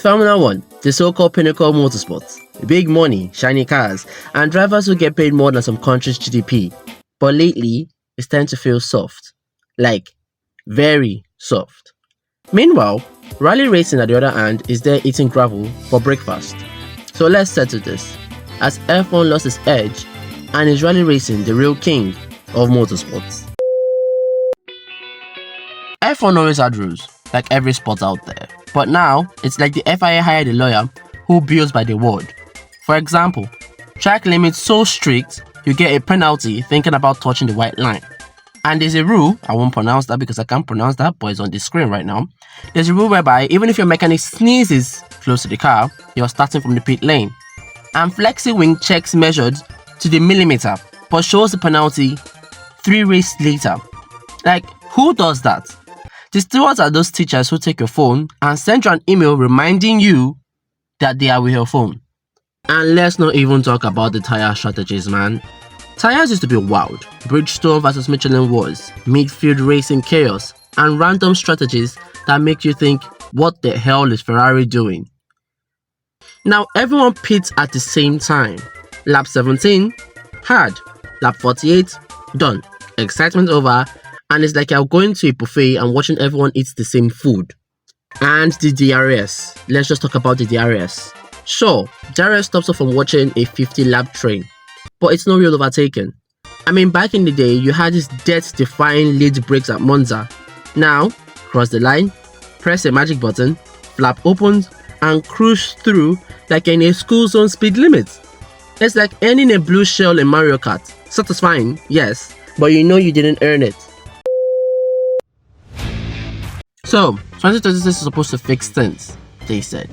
Formula 1, the so-called Pinnacle of Motorsport. Big money, shiny cars, and drivers who get paid more than some countries' GDP. But lately, it's starting to feel soft. Like, very soft. Meanwhile, rally racing at the other hand is there eating gravel for breakfast. So let's settle this. As F1 lost its edge, and is rally racing the real king of motorsports? F1 always had rules, like every sport out there. But now, it's like the FIA hired a lawyer who builds by the word. For example, track limits so strict, you get a penalty thinking about touching the white line. And there's a rule, I won't pronounce that because I can't pronounce that, but it's on the screen right now. There's a rule whereby even if your mechanic sneezes close to the car, you're starting from the pit lane. And flexi wing checks measured to the millimeter, but shows the penalty 3 races later. Like, who does that? The stewards are those teachers who take your phone and send you an email reminding you that they are with your phone. And let's not even talk about the tyre strategies, man. Tyres used to be wild. Bridgestone versus Michelin wars, midfield racing chaos, and random strategies that make you think, what the hell is Ferrari doing? Now everyone pits at the same time. Lap 17, hard. Lap 48, done. Excitement over. And it's like you're going to a buffet and watching everyone eat the same food. And the DRS. Let's just talk about the DRS. Sure, DRS stops us from watching a 50-lap train, but it's not real overtaking. I mean, back in the day, you had this death-defying lead brakes at Monza. Now, cross the line, press a magic button, flap opens, and cruise through like in a school zone speed limit. It's like earning a blue shell in Mario Kart. Satisfying, yes, but you know you didn't earn it. So, 2026 is supposed to fix things, they said.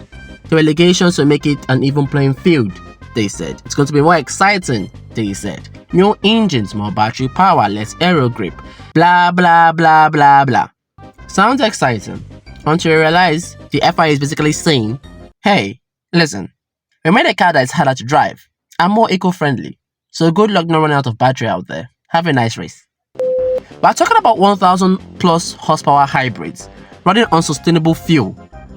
The relegations will make it an even playing field, they said. It's going to be more exciting, they said. New engines, more battery power, less aero grip, blah blah blah blah blah. Sounds exciting, until you realize the FIA is basically saying, hey, listen, we made a car that is harder to drive and more eco-friendly, so good luck not running out of battery out there. Have a nice race. We're talking about 1000 plus horsepower hybrids running on sustainable fuel,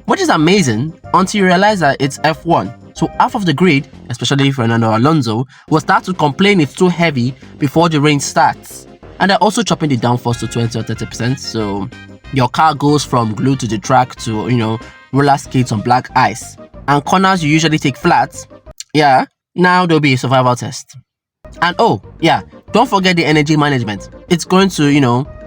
which is amazing until you realize that it's F1. So half of the grid, especially Fernando Alonso, will start to complain it's too heavy before the rain starts. And they're also chopping the downforce to 20 or 30%, so your car goes from glue to the track to, roller skates on black ice. And corners you usually take flats, yeah, now there'll be a survival test. And oh, yeah, don't forget the energy management. It's going to,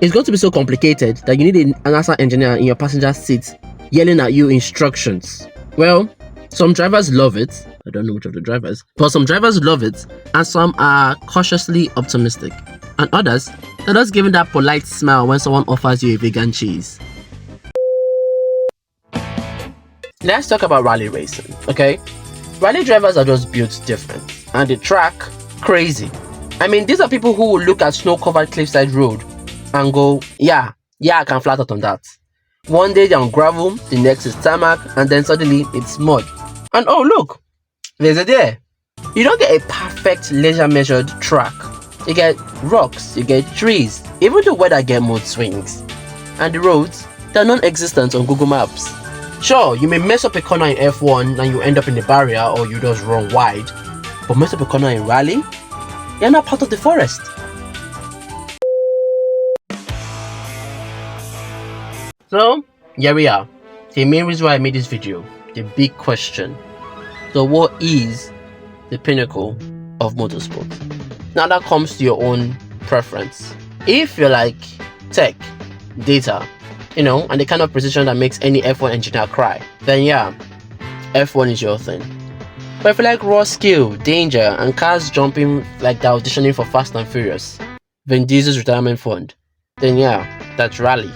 it's going to be so complicated that you need an NASA engineer in your passenger seat yelling at you instructions. Well, some drivers love it. I don't know which of the drivers, but some drivers love it, and some are cautiously optimistic. And others, they're just giving that polite smile when someone offers you a vegan cheese. Let's talk about rally racing, okay? Rally drivers are just built different, and the track, crazy. I mean, these are people who will look at snow-covered cliffside road and go, yeah, I can flat out on that. One day they're on gravel, the next is tarmac, and then suddenly it's mud. And oh look, there's a there. You don't get a perfect laser-measured track. You get rocks, you get trees, even the weather get mood swings. And the roads, they're non-existent on Google Maps. Sure, you may mess up a corner in F1 and you end up in the barrier or you just run wide. But mess up a corner in rally, you're not part of the forest. So, here we are. The main reason why I made this video, the big question. So what is the pinnacle of motorsport? Now that comes to your own preference. If you like tech, data, and the kind of precision that makes any F1 engineer cry, then yeah, F1 is your thing. But if you like raw skill, danger, and cars jumping like they're auditioning for Fast and Furious, Vin Diesel's retirement fund, then yeah, that's rally.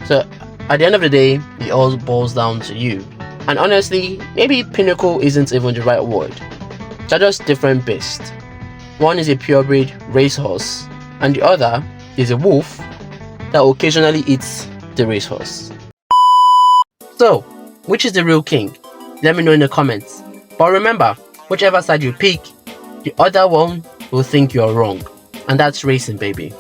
So at the end of the day, it all boils down to you. And honestly, maybe pinnacle isn't even the right word. They're just different beasts. One is a purebred racehorse, and the other is a wolf that occasionally eats the racehorse. So, which is the real king? Let me know in the comments. But remember, whichever side you pick, the other one will think you're wrong. And that's racing, baby.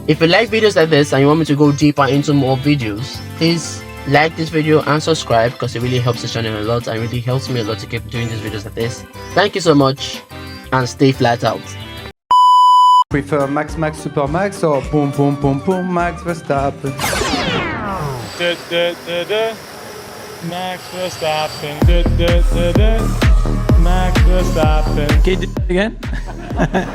If you like videos like this and you want me to go deeper into more videos, please Like this video and subscribe because it really helps the channel a lot and really helps me a lot to keep doing these videos like this. Thank you so much and stay flat out. Prefer Max Max Super Max or boom boom boom boom Max Verstappen? Max Verstappen. Max Verstappen. Can you do it again?